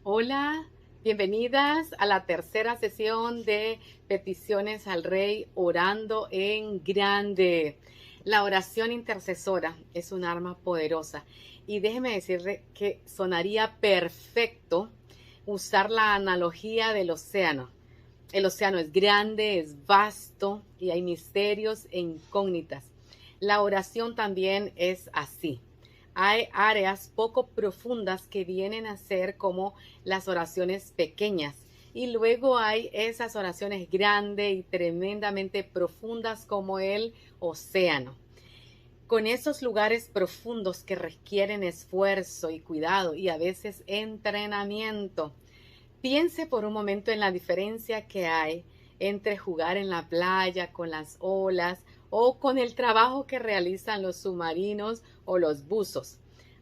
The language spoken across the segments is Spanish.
Hola, bienvenidas a la tercera sesión de Peticiones al Rey Orando en Grande. La oración intercesora es un arma poderosa y déjeme decirle que sonaría perfecto usar la analogía del océano. El océano es grande, es vasto y hay misterios e incógnitas. La oración también es así. Hay áreas poco profundas que vienen a ser como las oraciones pequeñas. Y luego hay esas oraciones grandes y tremendamente profundas como el océano. Con esos lugares profundos que requieren esfuerzo y cuidado y a veces entrenamiento. Piense por un momento en la diferencia que hay entre jugar en la playa con las olas o con el trabajo que realizan los submarinos o los buzos.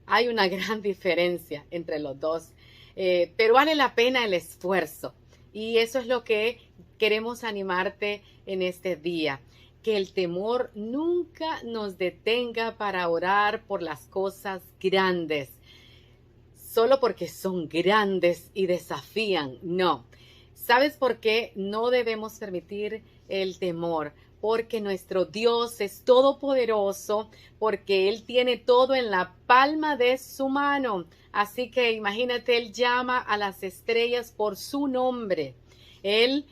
Hay una gran diferencia entre los dos, pero vale la pena el esfuerzo. Y eso es lo que queremos animarte en este día. Que el temor nunca nos detenga para orar por las cosas grandes solo porque son grandes y desafían. No. ¿Sabes por qué no debemos permitir el temor? Porque nuestro Dios es todopoderoso, porque Él tiene todo en la palma de su mano. Así que imagínate, Él llama a las estrellas por su nombre. Él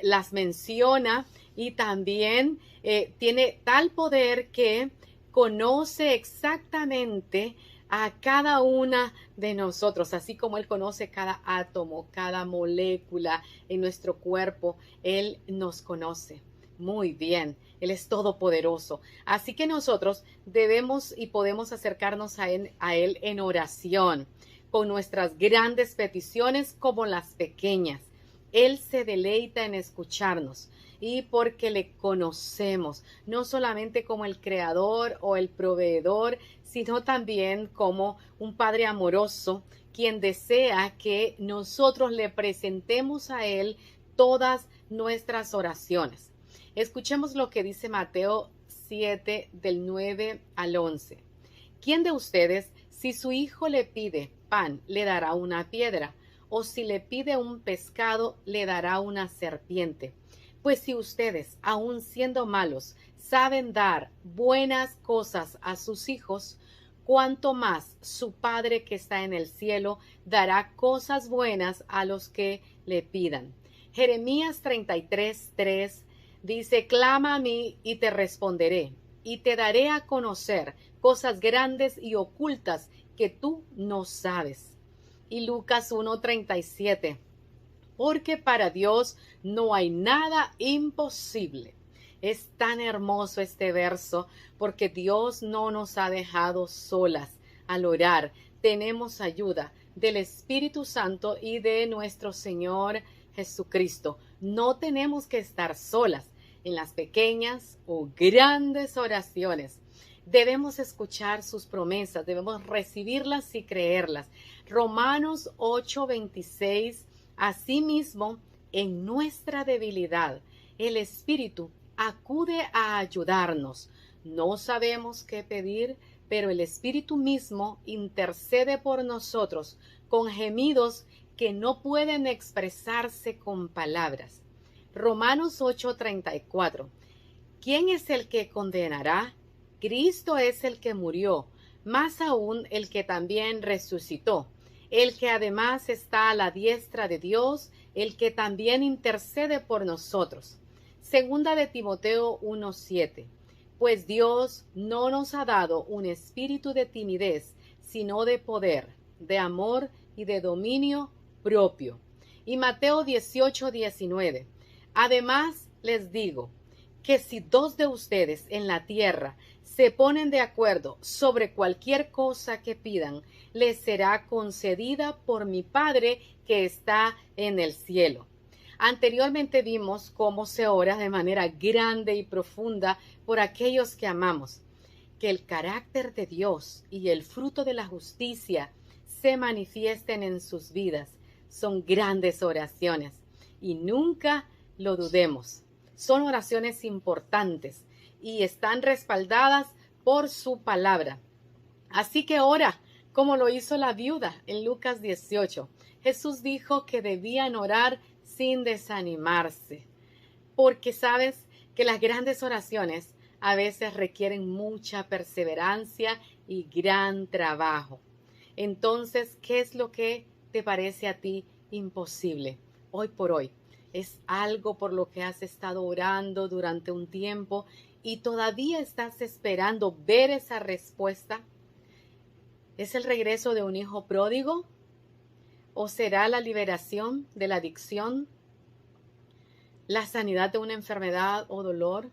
las menciona y también tiene tal poder que conoce exactamente a cada una de nosotros, así como Él conoce cada átomo, cada molécula en nuestro cuerpo. Él nos conoce muy bien. Él es todopoderoso. Así que nosotros debemos y podemos acercarnos a Él en oración, con nuestras grandes peticiones como las pequeñas. Él se deleita en escucharnos y porque le conocemos, no solamente como el creador o el proveedor, sino también como un Padre amoroso, quien desea que nosotros le presentemos a Él todas nuestras oraciones. Escuchemos lo que dice Mateo 7, del 9 al 11. ¿Quién de ustedes, si su hijo le pide pan, le dará una piedra? ¿O si le pide un pescado, le dará una serpiente? Pues si ustedes, aun siendo malos, saben dar buenas cosas a sus hijos, cuánto más su Padre que está en el cielo dará cosas buenas a los que le pidan. Jeremías 33:3 dice: clama a mí y te responderé, y te daré a conocer cosas grandes y ocultas que tú no sabes. Y Lucas 1:37, porque para Dios no hay nada imposible. Es tan hermoso este verso porque Dios no nos ha dejado solas al orar. Tenemos ayuda del Espíritu Santo y de nuestro Señor Jesucristo. No tenemos que estar solas en las pequeñas o grandes oraciones. Debemos escuchar sus promesas, debemos recibirlas y creerlas. Romanos 8:26. Asimismo, en nuestra debilidad, el Espíritu acude a ayudarnos. No sabemos qué pedir, pero el Espíritu mismo intercede por nosotros con gemidos que no pueden expresarse con palabras. Romanos 8:34. ¿Quién es el que condenará? Cristo es el que murió, más aún el que también resucitó, el que además está a la diestra de Dios, el que también intercede por nosotros. Segunda de Timoteo 1:7. Pues Dios no nos ha dado un espíritu de timidez, sino de poder, de amor y de dominio propio. Y Mateo 18:19. Además les digo que si dos de ustedes en la tierra se ponen de acuerdo sobre cualquier cosa que pidan, les será concedida por mi Padre que está en el cielo. Anteriormente vimos cómo se ora de manera grande y profunda por aquellos que amamos. Que el carácter de Dios y el fruto de la justicia se manifiesten en sus vidas. Son grandes oraciones y nunca lo dudemos. Son oraciones importantes y están respaldadas por su palabra. Así que ora como lo hizo la viuda en Lucas 18. Jesús dijo que debían orar sin desanimarse, porque sabes que las grandes oraciones a veces requieren mucha perseverancia y gran trabajo. Entonces, ¿qué es lo que te parece a ti imposible hoy por hoy? ¿Es algo por lo que has estado orando durante un tiempo y todavía estás esperando ver esa respuesta? ¿Es el regreso de un hijo pródigo? ¿O será la liberación de la adicción? ¿La sanidad de una enfermedad o dolor?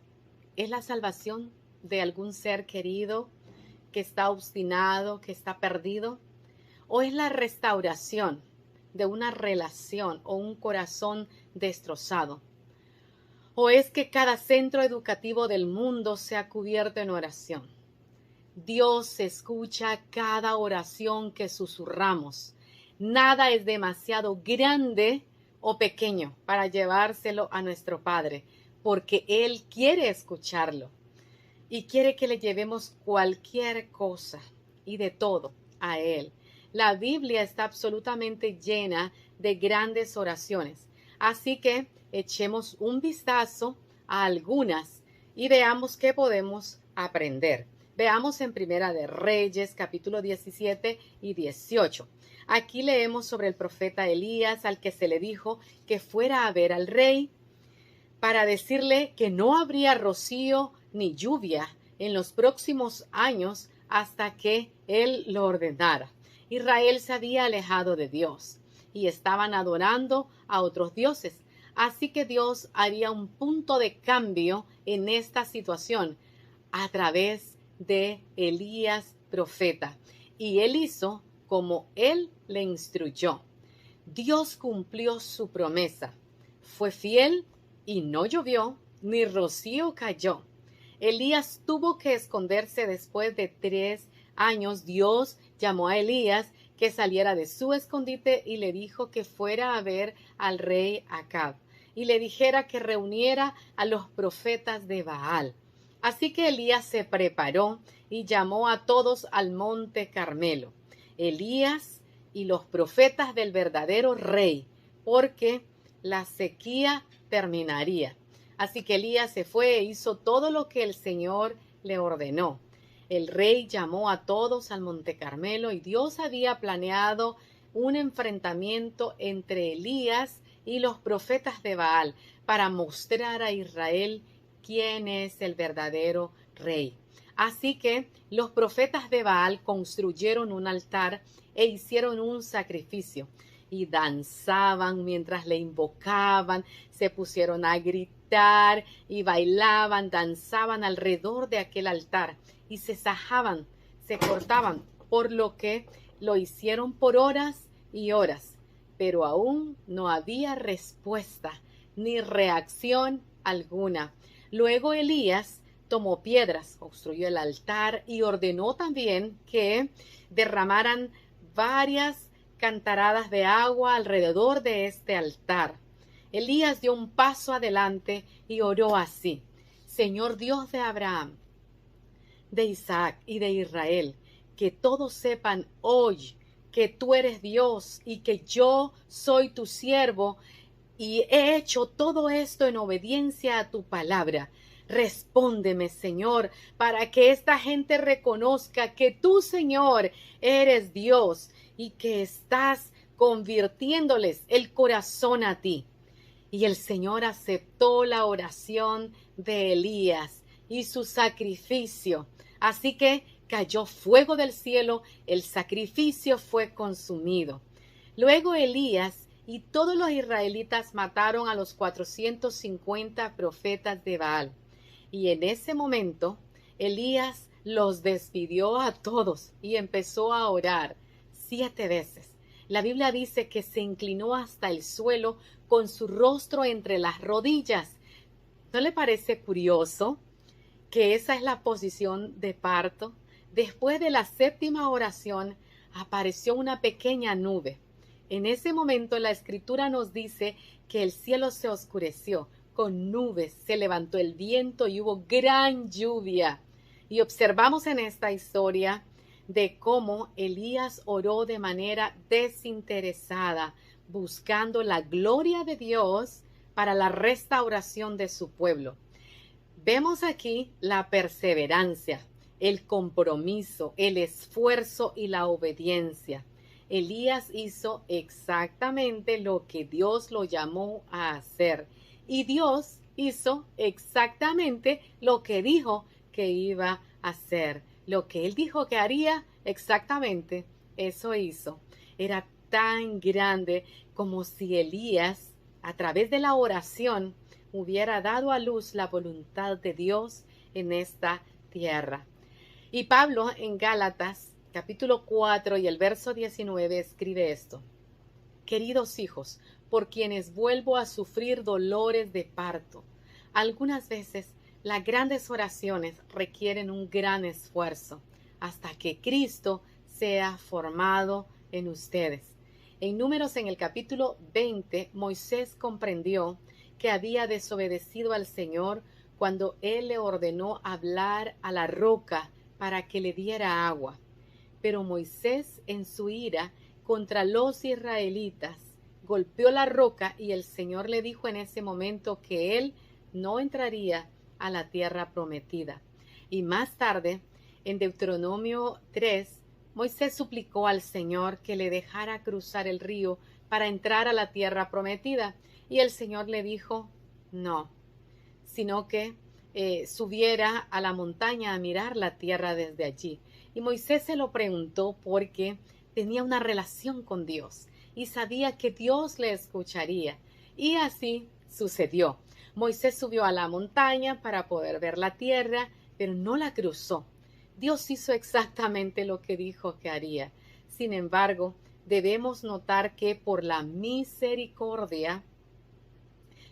¿Es la salvación de algún ser querido que está obstinado, que está perdido? ¿O es la restauración de una relación o un corazón destrozado? ¿O es que cada centro educativo del mundo se ha cubierto en oración? Dios escucha cada oración que susurramos. Nada es demasiado grande o pequeño para llevárselo a nuestro Padre, porque Él quiere escucharlo y quiere que le llevemos cualquier cosa y de todo a Él. La Biblia está absolutamente llena de grandes oraciones, así que echemos un vistazo a algunas y veamos qué podemos aprender. Veamos en Primera de Reyes, capítulo 17 y 18. Aquí leemos sobre el profeta Elías, al que se le dijo que fuera a ver al rey para decirle que no habría rocío ni lluvia en los próximos años hasta que él lo ordenara. Israel se había alejado de Dios y estaban adorando a otros dioses. Así que Dios haría un punto de cambio en esta situación a través de Elías profeta. Y él hizo como él le instruyó. Dios cumplió su promesa. Fue fiel y no llovió, ni rocío cayó. Elías tuvo que esconderse después de 3 años. Dios llamó a Elías que saliera de su escondite y le dijo que fuera a ver al rey Acab y le dijera que reuniera a los profetas de Baal. Así que Elías se preparó y llamó a todos al monte Carmelo. Elías y los profetas del verdadero rey, porque la sequía terminaría. Así que Elías se fue e hizo todo lo que el Señor le ordenó. El rey llamó a todos al monte Carmelo y Dios había planeado un enfrentamiento entre Elías y los profetas de Baal para mostrar a Israel quién es el verdadero rey. Así que los profetas de Baal construyeron un altar e hicieron un sacrificio y danzaban mientras le invocaban, se pusieron a gritar y bailaban, danzaban alrededor de aquel altar y se sajaban, se cortaban, por lo que lo hicieron por horas y horas, pero aún no había respuesta ni reacción alguna. Luego Elías tomó piedras, construyó el altar y ordenó también que derramaran varias cantaradas de agua alrededor de este altar. Elías dio un paso adelante y oró así: Señor Dios de Abraham, de Isaac y de Israel, que todos sepan hoy que tú eres Dios y que yo soy tu siervo y he hecho todo esto en obediencia a tu palabra. Respóndeme, Señor, para que esta gente reconozca que tú, Señor, eres Dios y que estás convirtiéndoles el corazón a ti. Y el Señor aceptó la oración de Elías y su sacrificio. Así que cayó fuego del cielo, el sacrificio fue consumido. Luego Elías y todos los israelitas mataron a los 450 profetas de Baal. Y en ese momento Elías los despidió a todos y empezó a orar 7 veces. La Biblia dice que se inclinó hasta el suelo con su rostro entre las rodillas. ¿No le parece curioso que esa es la posición de parto? Después de la 7ª oración apareció una pequeña nube. En ese momento la Escritura nos dice que el cielo se oscureció con nubes, se levantó el viento y hubo gran lluvia. Y observamos en esta historia de cómo Elías oró de manera desinteresada, buscando la gloria de Dios para la restauración de su pueblo. Vemos aquí la perseverancia, el compromiso, el esfuerzo y la obediencia. Elías hizo exactamente lo que Dios lo llamó a hacer y Dios hizo exactamente lo que dijo que iba a hacer. Lo que él dijo que haría, exactamente eso hizo. Era tan grande como si Elías, a través de la oración, hubiera dado a luz la voluntad de Dios en esta tierra. Y Pablo en Gálatas capítulo 4 y el verso 19 escribe esto: Queridos hijos, por quienes vuelvo a sufrir dolores de parto. Algunas veces las grandes oraciones requieren un gran esfuerzo hasta que Cristo sea formado en ustedes. En Números, en el capítulo 20, Moisés comprendió que había desobedecido al Señor cuando Él le ordenó hablar a la roca para que le diera agua. Pero Moisés, en su ira contra los israelitas, golpeó la roca y el Señor le dijo en ese momento que él no entraría a la tierra prometida. Y más tarde, en Deuteronomio 3, Moisés suplicó al Señor que le dejara cruzar el río para entrar a la tierra prometida. Y el Señor le dijo, no, sino que subiera a la montaña a mirar la tierra desde allí. Y Moisés se lo preguntó porque tenía una relación con Dios y sabía que Dios le escucharía. Y así sucedió. Moisés subió a la montaña para poder ver la tierra, pero no la cruzó. Dios hizo exactamente lo que dijo que haría. Sin embargo, debemos notar que por la misericordia,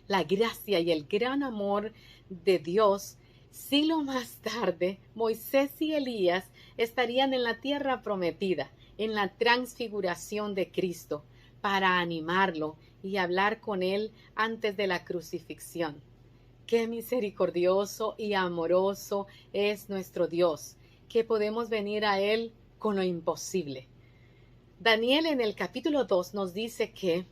la gracia y el gran amor de Dios, siglo más tarde, Moisés y Elías estarían en la tierra prometida, en la transfiguración de Cristo, para animarlo y hablar con él antes de la crucifixión. Qué misericordioso y amoroso es nuestro Dios, que podemos venir a él con lo imposible. Daniel en el capítulo 2 nos dice que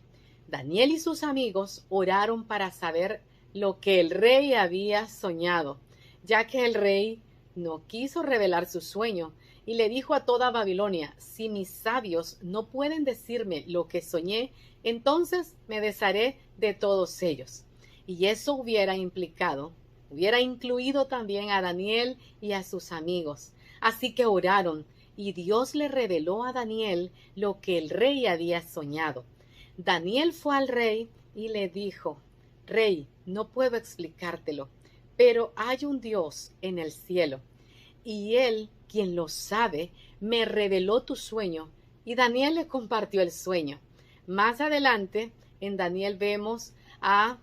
Daniel y sus amigos oraron para saber lo que el rey había soñado, ya que el rey no quiso revelar su sueño y le dijo a toda Babilonia, si mis sabios no pueden decirme lo que soñé, entonces me desharé de todos ellos. Y eso hubiera incluido también a Daniel y a sus amigos. Así que oraron y Dios le reveló a Daniel lo que el rey había soñado. Daniel fue al rey y le dijo, Rey, no puedo explicártelo, pero hay un Dios en el cielo, y Él, quien lo sabe, me reveló tu sueño, y Daniel le compartió el sueño. Más adelante, en Daniel vemos a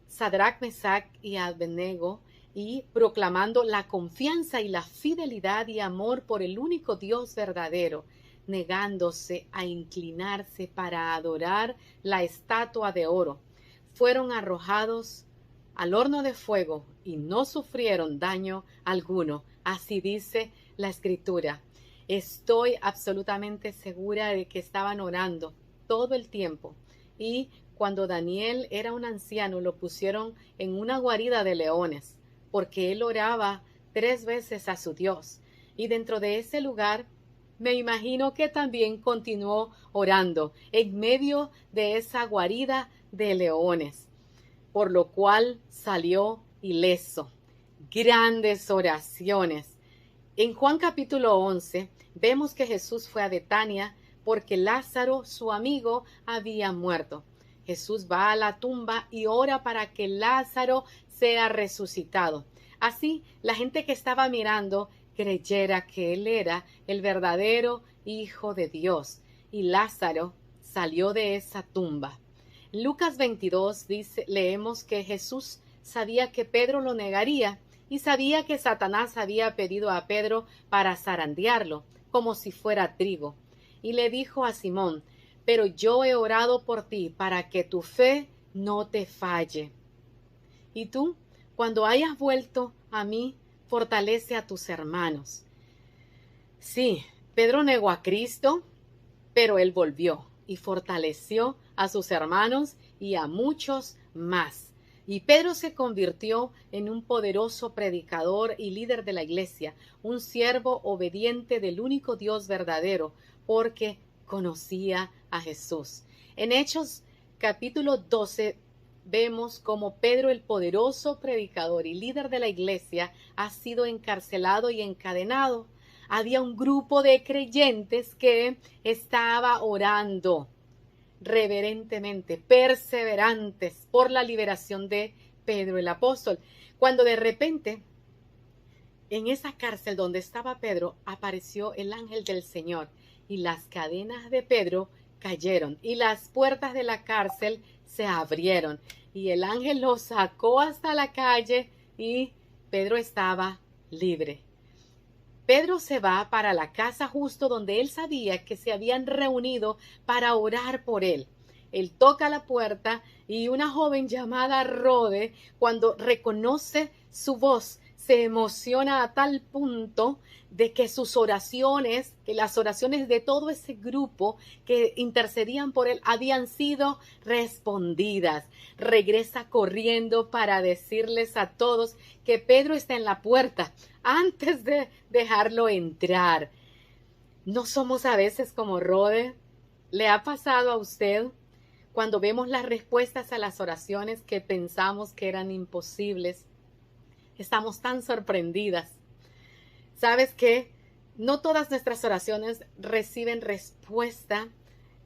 Sadrach, Mesach y Abednego, y proclamando la confianza y la fidelidad y amor por el único Dios verdadero, negándose a inclinarse para adorar la estatua de oro. Fueron arrojados al horno de fuego y no sufrieron daño alguno. Así dice la Escritura. Estoy absolutamente segura de que estaban orando todo el tiempo. Y cuando Daniel era un anciano, lo pusieron en una guarida de leones, porque él oraba 3 veces a su Dios. Y dentro de ese lugar, me imagino que también continuó orando en medio de esa guarida de leones, por lo cual salió ileso. Grandes oraciones. En Juan capítulo 11 vemos que Jesús fue a Betania porque Lázaro, su amigo, había muerto. Jesús va a la tumba y ora para que Lázaro sea resucitado. Así, la gente que estaba mirando creyera que él era el verdadero Hijo de Dios, y Lázaro salió de esa tumba. Lucas 22 leemos que Jesús sabía que Pedro lo negaría y sabía que Satanás había pedido a Pedro para zarandearlo, como si fuera trigo. Y le dijo a Simón, pero yo he orado por ti para que tu fe no te falle. Y tú, cuando hayas vuelto a mí, fortalece a tus hermanos. Sí, Pedro negó a Cristo, pero él volvió y fortaleció a sus hermanos y a muchos más. Y Pedro se convirtió en un poderoso predicador y líder de la iglesia, un siervo obediente del único Dios verdadero, porque conocía a Jesús. En Hechos capítulo 12 vemos como Pedro, el poderoso predicador y líder de la iglesia, ha sido encarcelado y encadenado. Había un grupo de creyentes que estaba orando reverentemente, perseverantes por la liberación de Pedro el apóstol. Cuando de repente, en esa cárcel donde estaba Pedro, apareció el ángel del Señor y las cadenas de Pedro cayeron y las puertas de la cárcel se abrieron y el ángel lo sacó hasta la calle y Pedro estaba libre. Pedro se va para la casa justo donde él sabía que se habían reunido para orar por él. Él toca la puerta y una joven llamada Rode, cuando reconoce su voz, se emociona a tal punto de que sus oraciones, que las oraciones de todo ese grupo que intercedían por él habían sido respondidas. Regresa corriendo para decirles a todos que Pedro está en la puerta antes de dejarlo entrar. ¿No somos a veces como Rode? ¿Le ha pasado a usted cuando vemos las respuestas a las oraciones que pensamos que eran imposibles? Estamos tan sorprendidas. ¿Sabes qué? No todas nuestras oraciones reciben respuesta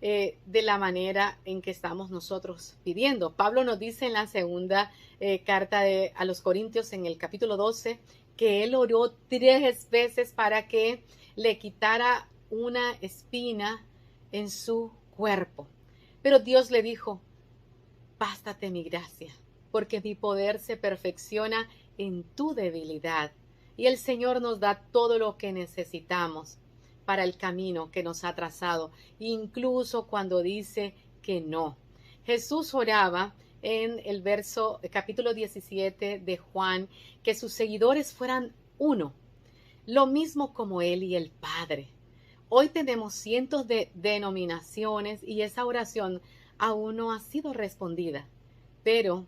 de la manera en que estamos nosotros pidiendo. Pablo nos dice en la segunda carta a los Corintios, en el capítulo 12, que él oró 3 veces para que le quitara una espina en su cuerpo. Pero Dios le dijo, bástate mi gracia, porque mi poder se perfecciona en tu debilidad. Y el Señor nos da todo lo que necesitamos para el camino que nos ha trazado, incluso cuando dice que no. Jesús oraba en el capítulo 17 de Juan, que sus seguidores fueran uno, lo mismo como Él y el Padre. Hoy tenemos cientos de denominaciones y esa oración aún no ha sido respondida, pero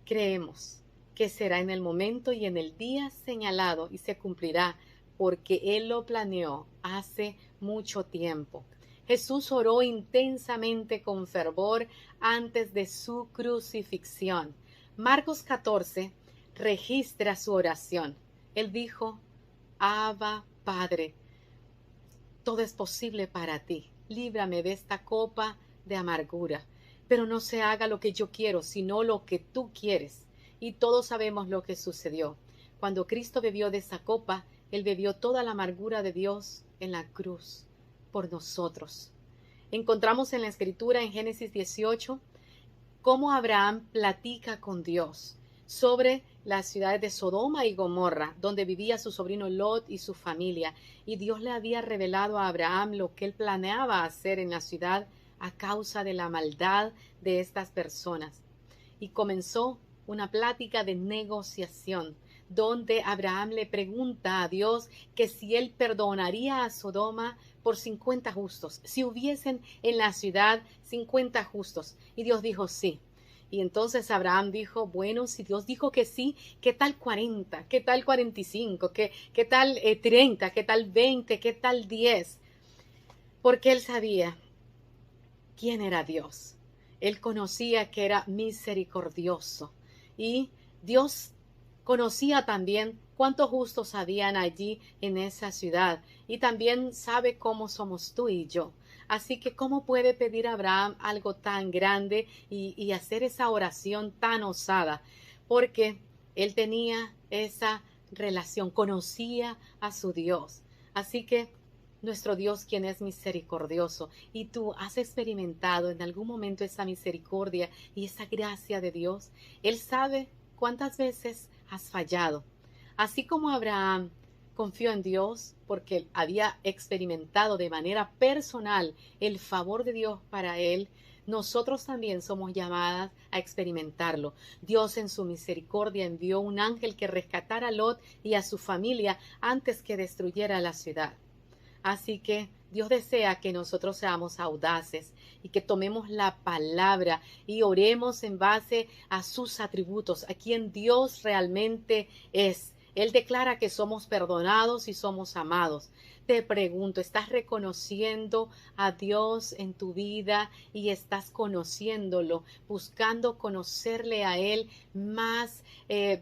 creemos que será en el momento y en el día señalado y se cumplirá porque Él lo planeó hace mucho tiempo. Jesús oró intensamente con fervor antes de su crucifixión. Marcos 14 registra su oración. Él dijo, Abba, Padre, todo es posible para ti. Líbrame de esta copa de amargura, pero no se haga lo que yo quiero, sino lo que tú quieres. Y todos sabemos lo que sucedió. Cuando Cristo bebió de esa copa, Él bebió toda la amargura de Dios en la cruz por nosotros. Encontramos en la Escritura, en Génesis 18, cómo Abraham platica con Dios sobre las ciudades de Sodoma y Gomorra, donde vivía su sobrino Lot y su familia. Y Dios le había revelado a Abraham lo que él planeaba hacer en la ciudad a causa de la maldad de estas personas. Y comenzó una plática de negociación, donde Abraham le pregunta a Dios que si él perdonaría a Sodoma por 50 justos, si hubiesen en la ciudad 50 justos. Y Dios dijo sí. Y entonces Abraham dijo, bueno, si Dios dijo que sí, ¿qué tal 40? ¿Qué tal 45? ¿Qué tal 30? ¿Qué tal 20? ¿Qué tal 10? Porque él sabía quién era Dios. Él conocía que era misericordioso. Y Dios conocía también cuántos justos habían allí en esa ciudad. Y también sabe cómo somos tú y yo. Así que, ¿cómo puede pedir a Abraham algo tan grande y hacer esa oración tan osada? Porque él tenía esa relación, conocía a su Dios. Así que nuestro Dios, quien es misericordioso, y tú has experimentado en algún momento esa misericordia y esa gracia de Dios. Él sabe cuántas veces has fallado. Así como Abraham confió en Dios porque había experimentado de manera personal el favor de Dios para él, nosotros también somos llamadas a experimentarlo. Dios en su misericordia envió un ángel que rescatara a Lot y a su familia antes que destruyera la ciudad. Así que Dios desea que nosotros seamos audaces y que tomemos la palabra y oremos en base a sus atributos, a quien Dios realmente es. Él declara que somos perdonados y somos amados. Te pregunto, ¿estás reconociendo a Dios en tu vida y estás conociéndolo, buscando conocerle a Él más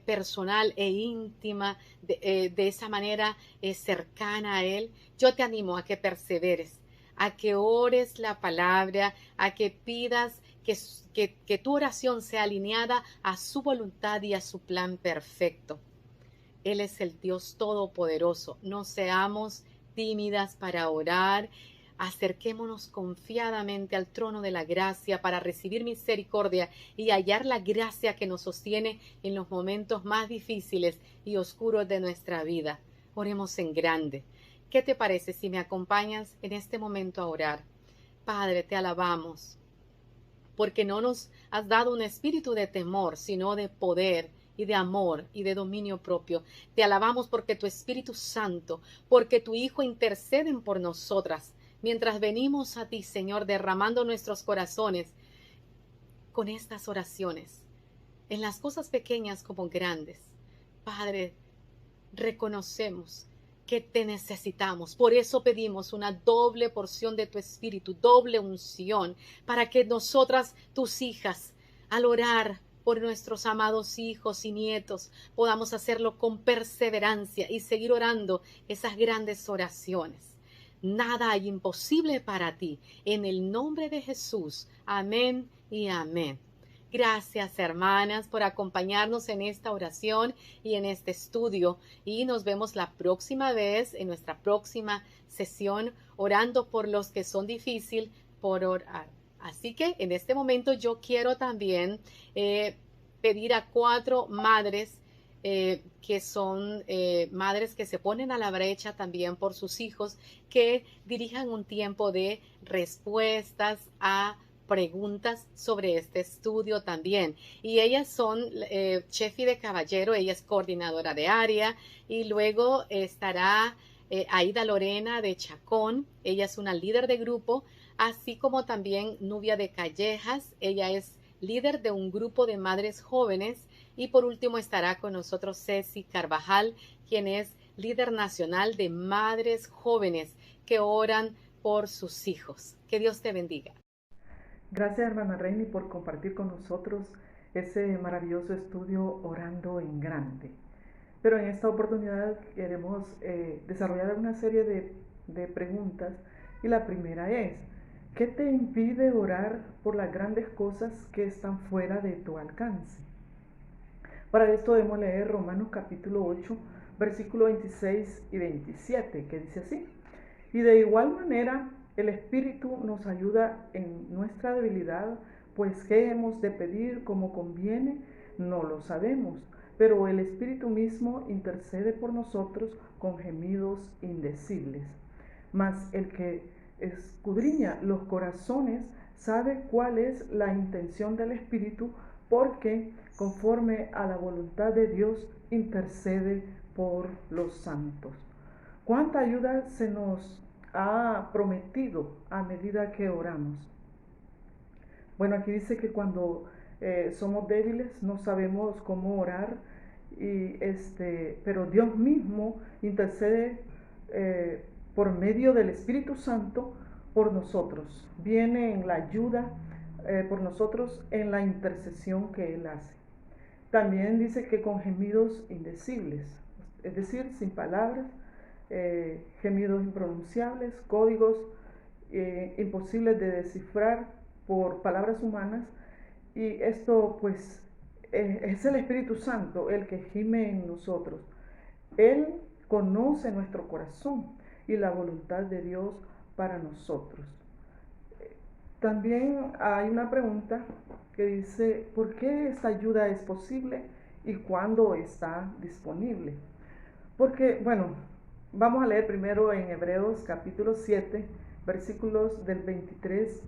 personal e íntima, de esa manera cercana a Él? Yo te animo a que perseveres, a que ores la palabra, a que pidas que tu oración sea alineada a su voluntad y a su plan perfecto. Él es el Dios todopoderoso. No seamos tímidas para orar. Acerquémonos confiadamente al trono de la gracia para recibir misericordia y hallar la gracia que nos sostiene en los momentos más difíciles y oscuros de nuestra vida. Oremos en grande. ¿Qué te parece si me acompañas en este momento a orar? Padre, te alabamos, porque no nos has dado un espíritu de temor, sino de poder y de amor y de dominio propio. Te alabamos porque tu Espíritu Santo, porque tu Hijo interceden por nosotras, mientras venimos a ti, Señor, derramando nuestros corazones con estas oraciones, en las cosas pequeñas como grandes. Padre, reconocemos que te necesitamos. Por eso pedimos una doble porción de tu Espíritu, doble unción, para que nosotras, tus hijas, al orar por nuestros amados hijos y nietos, podamos hacerlo con perseverancia y seguir orando esas grandes oraciones. Nada hay imposible para ti. En el nombre de Jesús. Amén y amén. Gracias, hermanas, por acompañarnos en esta oración y en este estudio. Y nos vemos la próxima vez en nuestra próxima sesión, orando por los que son difíciles por orar. Así que en este momento yo quiero también pedir a 4 madres que son madres que se ponen a la brecha también por sus hijos, que dirijan un tiempo de respuestas a preguntas sobre este estudio también. Y ellas son Chefi de Caballero, ella es coordinadora de área, y luego estará Aida Lorena de Chacón, ella es una líder de grupo, así como también Nubia de Callejas, ella es líder de un grupo de madres jóvenes, y por último estará con nosotros Ceci Carvajal, quien es líder nacional de madres jóvenes que oran por sus hijos. Que Dios te bendiga. Gracias, hermana Reini, por compartir con nosotros ese maravilloso estudio Orando en Grande. Pero en esta oportunidad queremos desarrollar una serie de preguntas, y la primera es: ¿qué te impide orar por las grandes cosas que están fuera de tu alcance? Para esto debemos leer Romanos capítulo 8, versículos 26 y 27, que dice así: y de igual manera el Espíritu nos ayuda en nuestra debilidad, pues qué hemos de pedir como conviene, no lo sabemos, pero el Espíritu mismo intercede por nosotros con gemidos indecibles. Mas el que escudriña los corazones sabe cuál es la intención del Espíritu, porque conforme a la voluntad de Dios intercede por los santos. ¿Cuánta ayuda se nos ha prometido a medida que oramos? Bueno, aquí dice que cuando somos débiles no sabemos cómo orar, pero Dios mismo intercede por medio del Espíritu Santo por nosotros. Viene en la ayuda por nosotros en la intercesión que Él hace. También dice que con gemidos indecibles, es decir, sin palabras, gemidos impronunciables, códigos imposibles de descifrar por palabras humanas. Y esto pues es el Espíritu Santo el que gime en nosotros. Él conoce nuestro corazón y la voluntad de Dios para nosotros. También hay una pregunta que dice: ¿por qué esta ayuda es posible y cuándo está disponible? Porque, bueno, vamos a leer primero en Hebreos capítulo 7, versículos del 23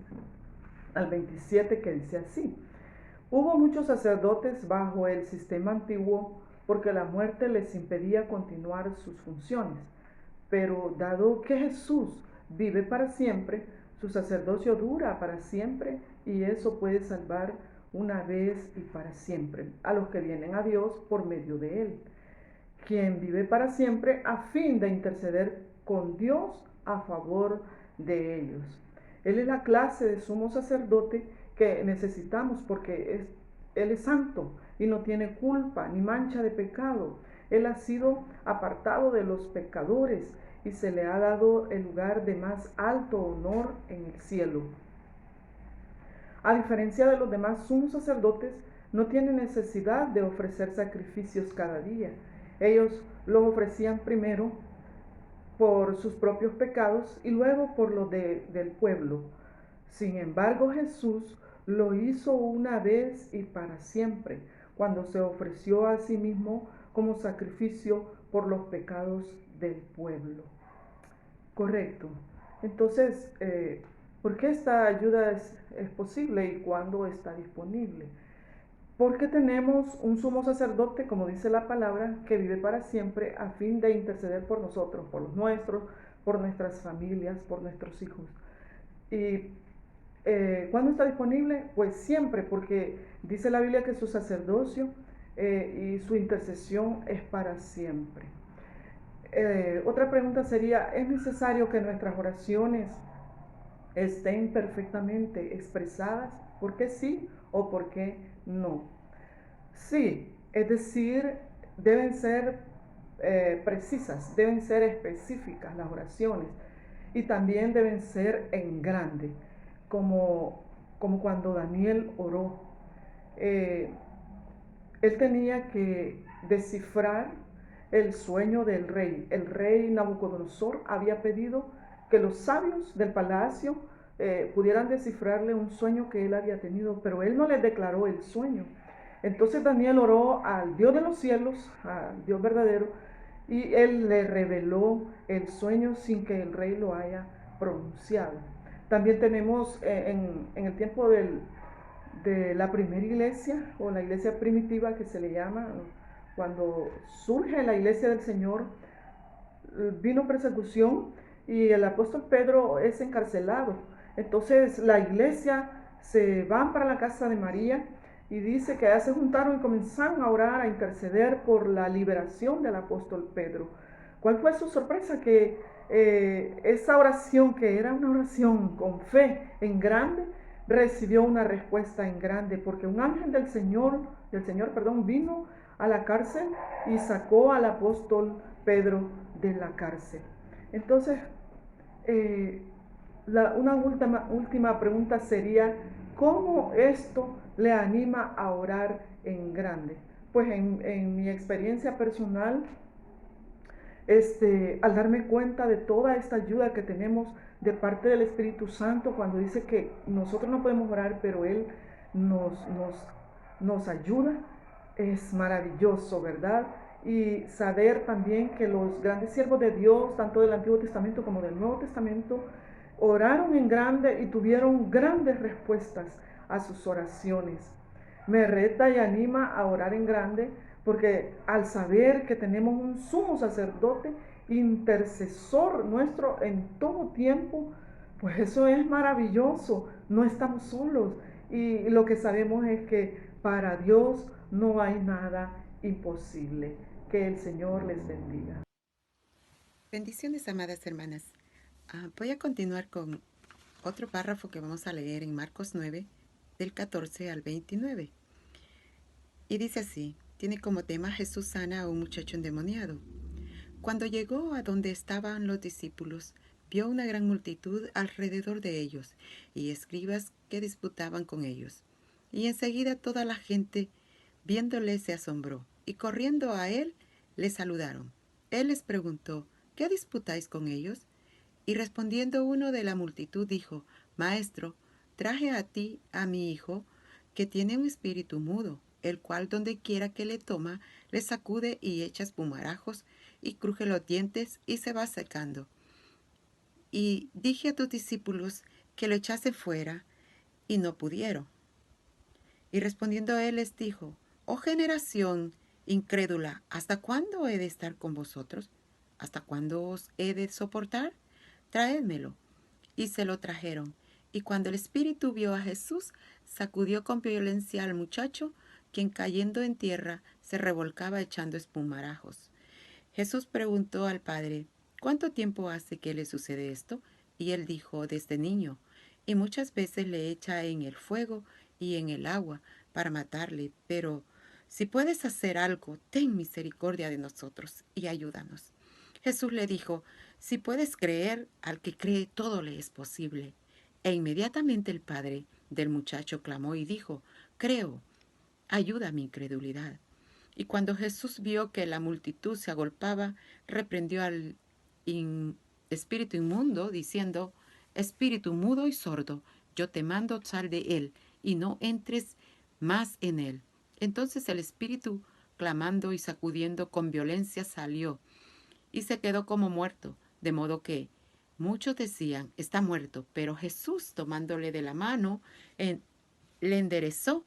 al 27, que dice así: hubo muchos sacerdotes bajo el sistema antiguo porque la muerte les impedía continuar sus funciones. Pero dado que Jesús vive para siempre, su sacerdocio dura para siempre y eso puede salvar una vez y para siempre a los que vienen a Dios por medio de Él, quien vive para siempre a fin de interceder con Dios a favor de ellos. Él es la clase de sumo sacerdote que necesitamos porque Él es santo y no tiene culpa ni mancha de pecado. Él ha sido apartado de los pecadores y se le ha dado el lugar de más alto honor en el cielo. A diferencia de los demás sumos sacerdotes, no tiene necesidad de ofrecer sacrificios cada día. Ellos los ofrecían primero por sus propios pecados y luego por los del pueblo. Sin embargo, Jesús lo hizo una vez y para siempre, cuando se ofreció a sí mismo como sacrificio por los pecados del pueblo. Correcto. Entonces, ¿por qué esta ayuda es posible y cuándo está disponible? Porque tenemos un sumo sacerdote, como dice la palabra, que vive para siempre a fin de interceder por nosotros, por los nuestros, por nuestras familias, por nuestros hijos. ¿Y cuándo está disponible? Pues siempre, porque dice la Biblia que su sacerdocio y su intercesión es para siempre. Otra pregunta sería, ¿es necesario que nuestras oraciones estén perfectamente expresadas? ¿Por qué sí o por qué no? Sí, es decir, deben ser precisas, deben ser específicas las oraciones y también deben ser en grande, como cuando Daniel oró. Él tenía que descifrar el sueño del rey. El rey Nabucodonosor había pedido que los sabios del palacio pudieran descifrarle un sueño que él había tenido, pero él no les declaró el sueño. Entonces Daniel oró al Dios de los cielos, al Dios verdadero, y él le reveló el sueño sin que el rey lo haya pronunciado. También tenemos en el tiempo de la primera iglesia o la iglesia primitiva que se le llama, cuando surge la iglesia del Señor, vino persecución y el apóstol Pedro es encarcelado. Entonces la iglesia se van para la casa de María y dice que allá se juntaron y comenzaron a orar, a interceder por la liberación del apóstol Pedro. ¿Cuál fue su sorpresa? Que esa oración, que era una oración con fe en grande, recibió una respuesta en grande, porque un ángel del Señor, vino a la cárcel y sacó al apóstol Pedro de la cárcel. Entonces, una última pregunta sería, ¿cómo esto le anima a orar en grande? Pues en mi experiencia personal, al darme cuenta de toda esta ayuda que tenemos de parte del Espíritu Santo, cuando dice que nosotros no podemos orar, pero Él nos ayuda, es maravilloso, ¿verdad? Y saber también que los grandes siervos de Dios, tanto del Antiguo Testamento como del Nuevo Testamento, oraron en grande y tuvieron grandes respuestas a sus oraciones. Me reta y anima a orar en grande, porque al saber que tenemos un sumo sacerdote intercesor nuestro en todo tiempo, pues eso es maravilloso, no estamos solos y lo que sabemos es que para Dios no hay nada imposible. Que el Señor les bendiga. Bendiciones, amadas hermanas. Voy a continuar con otro párrafo que vamos a leer en Marcos 9, del 14 al 29. Y dice así, tiene como tema Jesús sana a un muchacho endemoniado. Cuando llegó a donde estaban los discípulos, vio una gran multitud alrededor de ellos y escribas que disputaban con ellos. Y enseguida toda la gente, viéndole, se asombró, y corriendo a él, le saludaron. Él les preguntó, ¿qué disputáis con ellos? Y respondiendo uno de la multitud dijo, Maestro, traje a ti a mi hijo, que tiene un espíritu mudo, el cual donde quiera que le toma, le sacude y echa espumarajos, y cruje los dientes, y se va secando. Y dije a tus discípulos que lo echasen fuera, y no pudieron. Y respondiendo él les dijo, Oh generación incrédula, ¿hasta cuándo he de estar con vosotros? ¿hasta cuándo os he de soportar? Traédmelo. Y se lo trajeron. Y cuando el espíritu vio a Jesús, sacudió con violencia al muchacho, quien cayendo en tierra se revolcaba echando espumarajos. Jesús preguntó al padre, ¿cuánto tiempo hace que le sucede esto? Y él dijo, desde niño, y muchas veces le echa en el fuego y en el agua para matarle, pero si puedes hacer algo, ten misericordia de nosotros y ayúdanos. Jesús le dijo, si puedes creer, al que cree todo le es posible. E inmediatamente el padre del muchacho clamó y dijo, creo, ayuda mi incredulidad. Y cuando Jesús vio que la multitud se agolpaba, reprendió al espíritu inmundo, diciendo, espíritu mudo y sordo, yo te mando sal de él, y no entres más en él. Entonces el espíritu, clamando y sacudiendo con violencia, salió, y se quedó como muerto, de modo que muchos decían, está muerto, pero Jesús, tomándole de la mano, le enderezó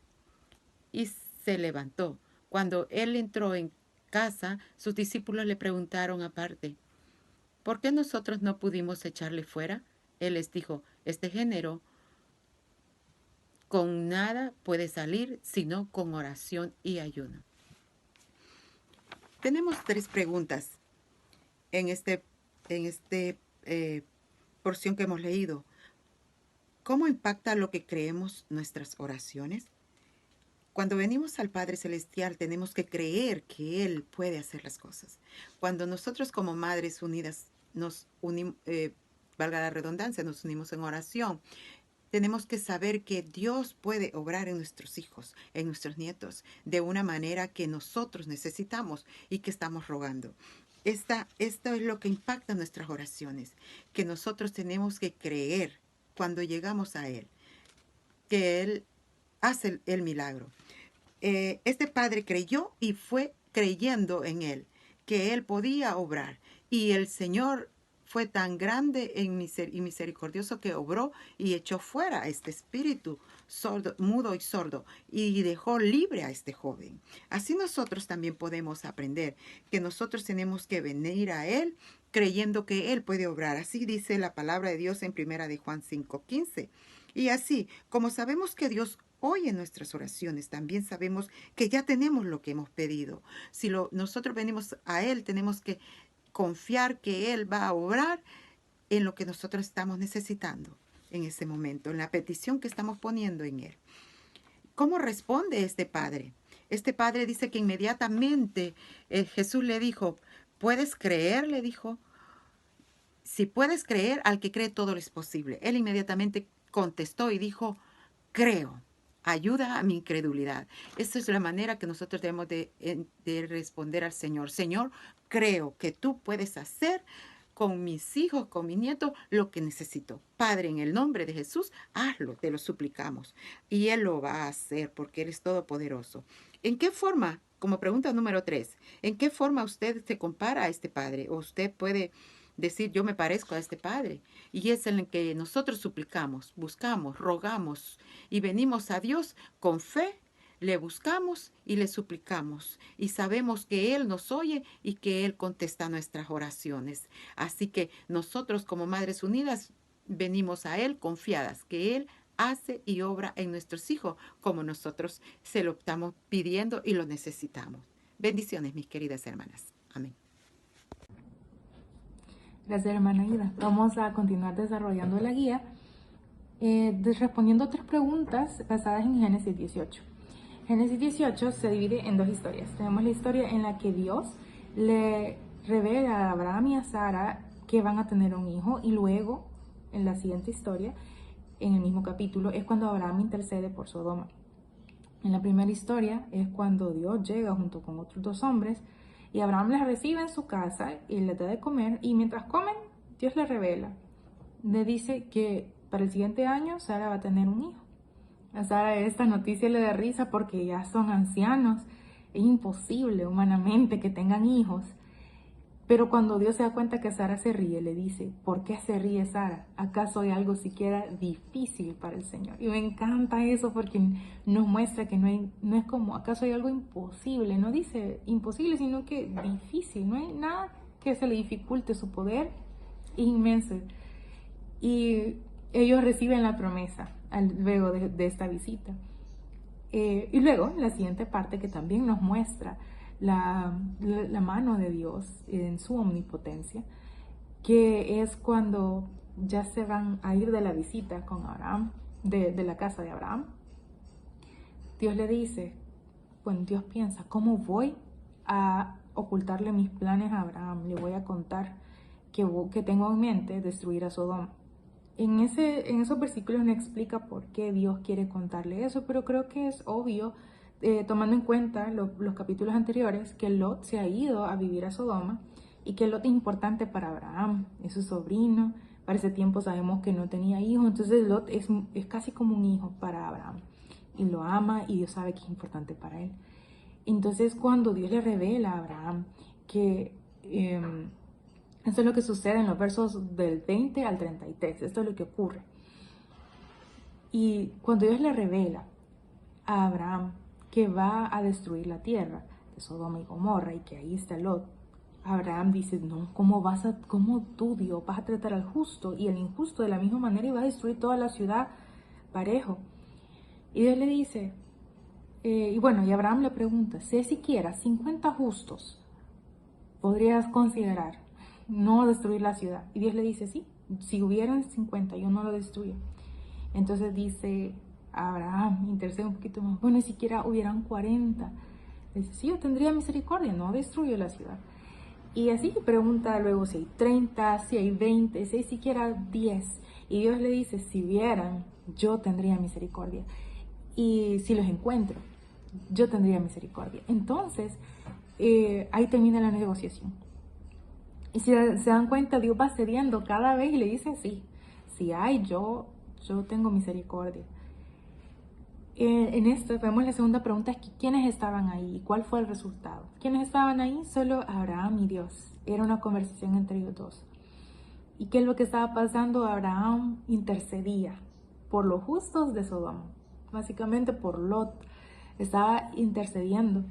y se levantó. Cuando él entró en casa, sus discípulos le preguntaron aparte, ¿por qué nosotros no pudimos echarle fuera? Él les dijo, este género con nada puede salir, sino con oración y ayuno. Tenemos 3 preguntas en esta porción que hemos leído. ¿Cómo impacta lo que creemos nuestras oraciones? Cuando venimos al Padre Celestial tenemos que creer que Él puede hacer las cosas. Cuando nosotros como Madres Unidas nos unimos, valga la redundancia, nos unimos en oración, tenemos que saber que Dios puede obrar en nuestros hijos, en nuestros nietos, de una manera que nosotros necesitamos y que estamos rogando. Esto es lo que impacta nuestras oraciones, que nosotros tenemos que creer cuando llegamos a Él, que Él hace el milagro. Este padre creyó y fue creyendo en Él, que Él podía obrar. Y el Señor fue tan grande y misericordioso que obró y echó fuera a este espíritu sordo, mudo y sordo, y dejó libre a este joven. Así nosotros también podemos aprender que nosotros tenemos que venir a Él creyendo que Él puede obrar. Así dice la palabra de Dios en 1 de Juan 5:15. Y así, como sabemos que Dios oye nuestras oraciones, también sabemos que ya tenemos lo que hemos pedido. Si nosotros venimos a Él, tenemos que confiar que Él va a obrar en lo que nosotros estamos necesitando en ese momento, en la petición que estamos poniendo en Él. ¿Cómo responde este padre? Este padre dice que inmediatamente Jesús le dijo, ¿puedes creer? Le dijo, si puedes creer, al que cree todo es posible. Él inmediatamente contestó y dijo, creo. Ayuda a mi incredulidad. Esa es la manera que nosotros debemos de responder al Señor. Señor, creo que tú puedes hacer con mis hijos, con mi nieto, lo que necesito. Padre, en el nombre de Jesús, hazlo, te lo suplicamos. Y Él lo va a hacer porque Él es todopoderoso. ¿En qué forma? Como pregunta número 3, ¿en qué forma usted se compara a este Padre? O usted puede decir, yo me parezco a este Padre. Y es en el que nosotros suplicamos, buscamos, rogamos y venimos a Dios con fe, le buscamos y le suplicamos. Y sabemos que Él nos oye y que Él contesta nuestras oraciones. Así que nosotros como Madres Unidas venimos a Él confiadas que Él hace y obra en nuestros hijos como nosotros se lo estamos pidiendo y lo necesitamos. Bendiciones, mis queridas hermanas. Amén. Gracias, hermana Ida. Vamos a continuar desarrollando la guía respondiendo 3 preguntas basadas en Génesis 18. Génesis 18 se divide en 2 historias. Tenemos la historia en la que Dios le revela a Abraham y a Sara que van a tener un hijo, y luego, en la siguiente historia, en el mismo capítulo, es cuando Abraham intercede por Sodoma. En la primera historia es cuando Dios llega junto con otros 2 hombres y Abraham les recibe en su casa y les da de comer, y mientras comen, Dios les revela. Le dice que para el siguiente año Sara va a tener un hijo. A Sara esta noticia le da risa porque ya son ancianos. Es imposible humanamente que tengan hijos. Pero cuando Dios se da cuenta que Sara se ríe, le dice, ¿por qué se ríe Sara? ¿Acaso hay algo siquiera difícil para el Señor? Y me encanta eso porque nos muestra que no es como, ¿acaso hay algo imposible? No dice imposible, sino que difícil. No hay nada que se le dificulte su poder es inmenso. Y ellos reciben la promesa luego de esta visita. Y luego, la siguiente parte que también nos muestra la mano de Dios en su omnipotencia, que es cuando ya se van a ir de la visita con Abraham, de la casa de Abraham. Dios le dice, bueno, Dios piensa, ¿cómo voy a ocultarle mis planes a Abraham? Le voy a contar que tengo en mente destruir a Sodoma. En esos versículos no explica por qué Dios quiere contarle eso, pero creo que es obvio, tomando en cuenta los capítulos anteriores, que Lot se ha ido a vivir a Sodoma y que Lot es importante para Abraham, es su sobrino. Para ese tiempo sabemos que no tenía hijos, entonces Lot es casi como un hijo para Abraham y lo ama y Dios sabe que es importante para él. Entonces cuando Dios le revela a Abraham que esto es lo que sucede en los versos del 20 al 33, esto es lo que ocurre. Y cuando Dios le revela a Abraham que va a destruir la tierra de Sodoma y Gomorra y que ahí está Lot, Abraham dice, no, ¿cómo tú, Dios, vas a tratar al justo y al injusto de la misma manera y vas a destruir toda la ciudad parejo? Y Dios le dice, y Abraham le pregunta, si hay siquiera 50 justos, podrías considerar no destruir la ciudad. Y Dios le dice, sí, si hubieran 50, yo no lo destruyo. Entonces dice Abraham, intercede un poquito más, bueno, ni siquiera hubieran 40. Dice, sí, yo tendría misericordia, no destruyo la ciudad. Y así pregunta luego si hay 30, si hay 20, si hay siquiera 10. Y Dios le dice, si hubieran, yo tendría misericordia. Y si los encuentro, yo tendría misericordia. Entonces, ahí termina la negociación. Y si se dan cuenta, Dios va cediendo cada vez y le dice, sí, si hay, yo tengo misericordia. En esto vemos la segunda pregunta, es que ¿quiénes estaban ahí? ¿Cuál fue el resultado? ¿Quiénes estaban ahí? Solo Abraham y Dios. Era una conversación entre ellos dos. ¿Y qué es lo que estaba pasando? Abraham intercedía por los justos de Sodoma, básicamente por Lot. Estaba intercediendo.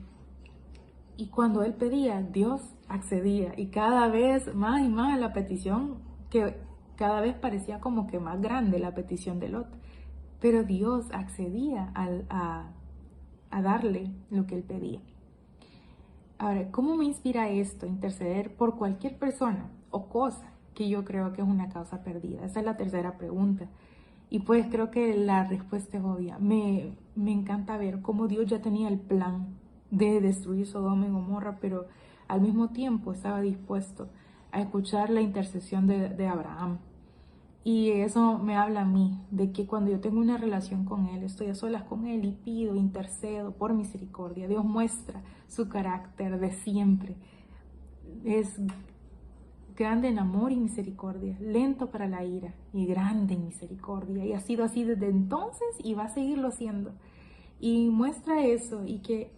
Y cuando él pedía, Dios accedía. Y cada vez más y más la petición, que cada vez parecía como que más grande la petición de Lot. Pero Dios accedía a darle lo que él pedía. Ahora, ¿cómo me inspira esto? Interceder por cualquier persona o cosa que yo creo que es una causa perdida. Esa es la tercera pregunta. Y pues creo que la respuesta es obvia. Me encanta ver cómo Dios ya tenía el plan de destruir Sodoma y Gomorra, pero al mismo tiempo estaba dispuesto a escuchar la intercesión de Abraham. Y eso me habla a mí, de que cuando yo tengo una relación con Él, estoy a solas con Él y pido, intercedo por misericordia. Dios muestra su carácter de siempre. Es grande en amor y misericordia, lento para la ira y grande en misericordia. Y ha sido así desde entonces y va a seguirlo siendo. Y muestra eso y que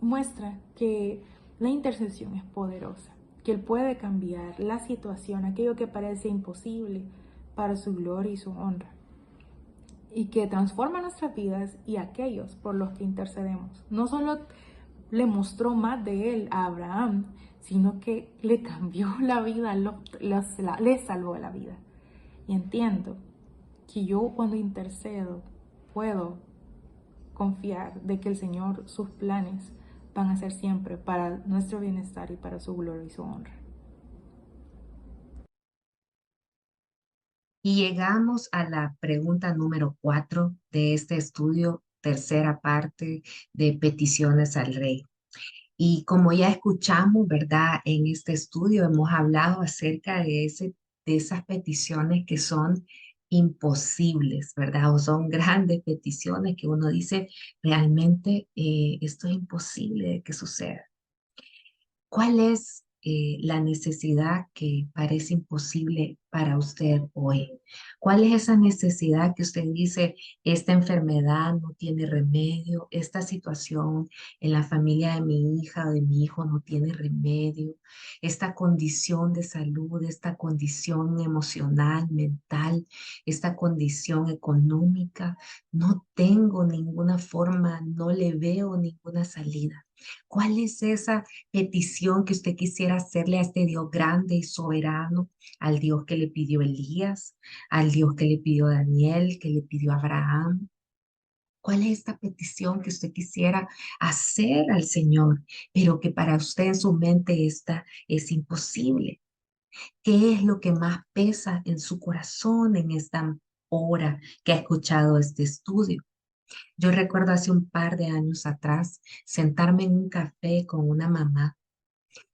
muestra que la intercesión es poderosa, que Él puede cambiar la situación, aquello que parece imposible, para su gloria y su honra. Y que transforma nuestras vidas y aquellos por los que intercedemos. No solo le mostró más de Él a Abraham, sino que le cambió la vida, le salvó la vida. Y entiendo que yo cuando intercedo puedo confiar de que el Señor, sus planes van a ser siempre para nuestro bienestar y para su gloria y su honra. Y llegamos a la pregunta número 4 de este estudio, tercera parte de peticiones al rey. Y como ya escuchamos, ¿verdad? En este estudio hemos hablado acerca de esas peticiones que son imposibles, ¿verdad? O son grandes peticiones que uno dice, realmente esto es imposible de que suceda. ¿Cuál es la necesidad que parece imposible para usted hoy? ¿Cuál es esa necesidad que usted dice, esta enfermedad no tiene remedio, esta situación en la familia de mi hija o de mi hijo no tiene remedio, esta condición de salud, esta condición emocional, mental, esta condición económica? No tengo ninguna forma, no le veo ninguna salida. ¿Cuál es esa petición que usted quisiera hacerle a este Dios grande y soberano, al Dios que le pidió Elías, al Dios que le pidió Daniel, que le pidió Abraham? ¿Cuál es esta petición que usted quisiera hacer al Señor, pero que para usted en su mente esta es imposible? ¿Qué es lo que más pesa en su corazón en esta hora que ha escuchado este estudio? Yo recuerdo hace un par de años atrás sentarme en un café con una mamá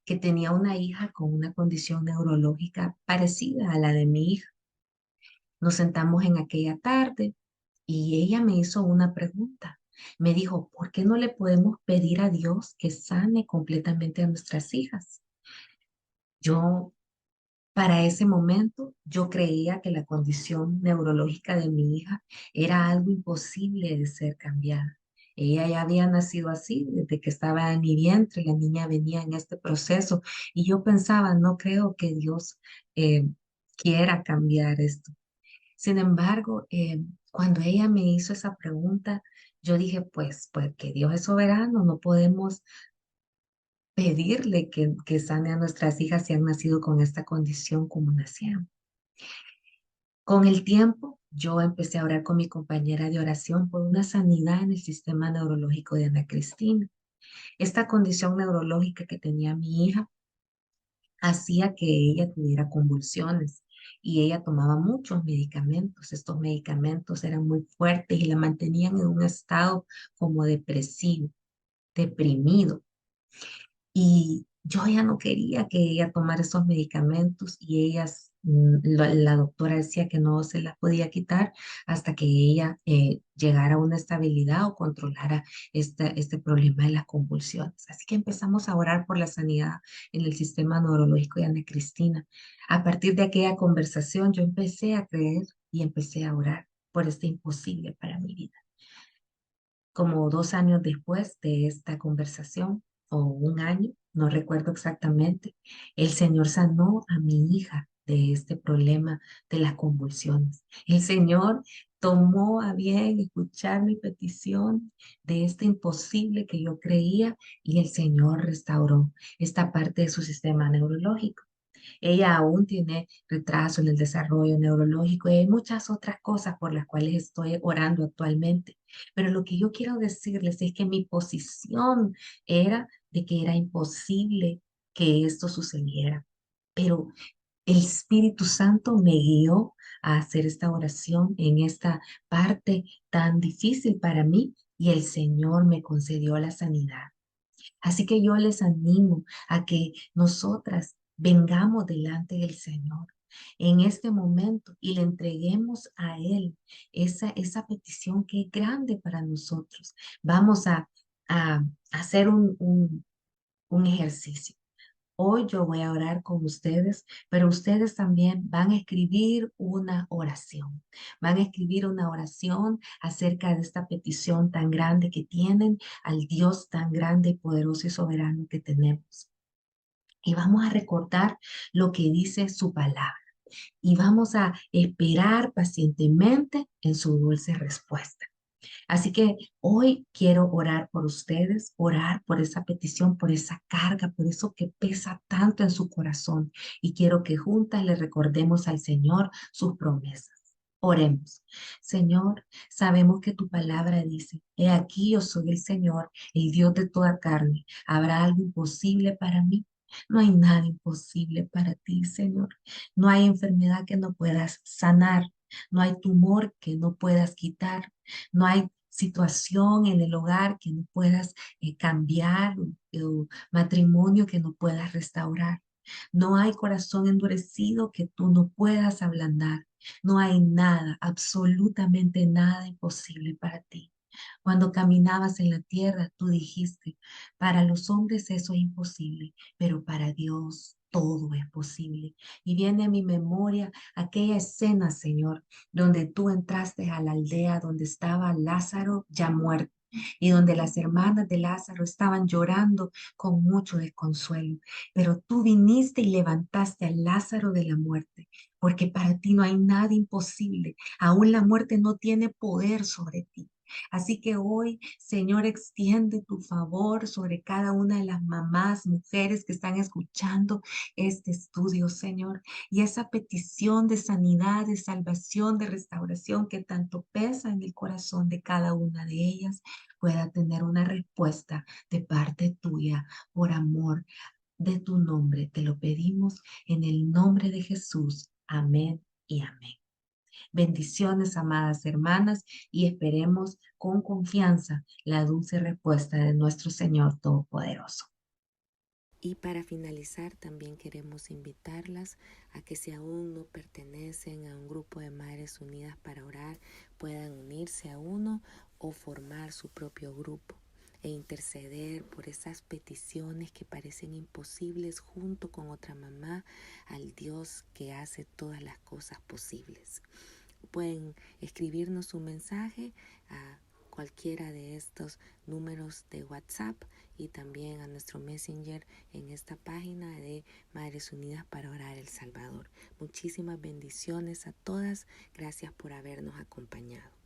que tenía una hija con una condición neurológica parecida a la de mi hija. Nos sentamos en aquella tarde y ella me hizo una pregunta. Me dijo, ¿por qué no le podemos pedir a Dios que sane completamente a nuestras hijas? Yo, para ese momento, yo creía que la condición neurológica de mi hija era algo imposible de ser cambiada. Ella ya había nacido así, desde que estaba en mi vientre, la niña venía en este proceso y yo pensaba, no creo que Dios eh, quiera cambiar esto. Sin embargo, cuando ella me hizo esa pregunta, yo dije, pues que Dios es soberano, no podemos pedirle que sane a nuestras hijas si han nacido con esta condición como nacieron. Con el tiempo, yo empecé a orar con mi compañera de oración por una sanidad en el sistema neurológico de Ana Cristina. Esta condición neurológica que tenía mi hija hacía que ella tuviera convulsiones y ella tomaba muchos medicamentos. Estos medicamentos eran muy fuertes y la mantenían en un estado como depresivo, deprimido. Y yo ya no quería que ella tomara esos medicamentos y la doctora decía que no se las podía quitar hasta que ella llegara a una estabilidad o controlara este problema de las convulsiones. Así que empezamos a orar por la sanidad en el sistema neurológico de Ana Cristina. A partir de aquella conversación yo empecé a creer y empecé a orar por este imposible para mi vida. Como 2 años después de esta conversación, o un año, no recuerdo exactamente, el Señor sanó a mi hija de este problema de las convulsiones. El Señor tomó a bien escuchar mi petición de este imposible que yo creía y el Señor restauró esta parte de su sistema neurológico. Ella aún tiene retraso en el desarrollo neurológico y hay muchas otras cosas por las cuales estoy orando actualmente. Pero lo que yo quiero decirles es que mi posición era de que era imposible que esto sucediera. Pero el Espíritu Santo me guió a hacer esta oración en esta parte tan difícil para mí y el Señor me concedió la sanidad. Así que yo les animo a que nosotras vengamos delante del Señor en este momento y le entreguemos a Él esa petición que es grande para nosotros. Vamos a hacer un ejercicio. Hoy yo voy a orar con ustedes, pero ustedes también van a escribir una oración. Van a escribir una oración acerca de esta petición tan grande que tienen al Dios tan grande, poderoso y soberano que tenemos. Y vamos a recordar lo que dice su palabra. Y vamos a esperar pacientemente en su dulce respuesta. Así que hoy quiero orar por ustedes, orar por esa petición, por esa carga, por eso que pesa tanto en su corazón. Y quiero que juntas le recordemos al Señor sus promesas. Oremos. Señor, sabemos que tu palabra dice, he aquí yo soy el Señor, el Dios de toda carne. ¿Habrá algo imposible para mí? No hay nada imposible para ti, Señor. No hay enfermedad que no puedas sanar. No hay tumor que no puedas quitar. No hay situación en el hogar que no puedas cambiar o matrimonio que no puedas restaurar. No hay corazón endurecido que tú no puedas ablandar. No hay nada, absolutamente nada imposible para ti. Cuando caminabas en la tierra, tú dijiste, para los hombres eso es imposible, pero para Dios todo es posible. Y viene a mi memoria aquella escena, Señor, donde tú entraste a la aldea donde estaba Lázaro ya muerto y donde las hermanas de Lázaro estaban llorando con mucho desconsuelo. Pero tú viniste y levantaste a Lázaro de la muerte, porque para ti no hay nada imposible. Aún la muerte no tiene poder sobre ti. Así que hoy, Señor, extiende tu favor sobre cada una de las mamás, mujeres que están escuchando este estudio, Señor, y esa petición de sanidad, de salvación, de restauración que tanto pesa en el corazón de cada una de ellas, pueda tener una respuesta de parte tuya por amor de tu nombre. Te lo pedimos en el nombre de Jesús. Amén y amén. Bendiciones, amadas hermanas, y esperemos con confianza la dulce respuesta de nuestro Señor Todopoderoso. Y para finalizar, también queremos invitarlas a que si aún no pertenecen a un grupo de Madres Unidas para Orar, puedan unirse a uno o formar su propio grupo e interceder por esas peticiones que parecen imposibles junto con otra mamá al Dios que hace todas las cosas posibles. Pueden escribirnos un mensaje a cualquiera de estos números de WhatsApp y también a nuestro Messenger en esta página de Madres Unidas para Orar El Salvador. Muchísimas bendiciones a todas. Gracias por habernos acompañado.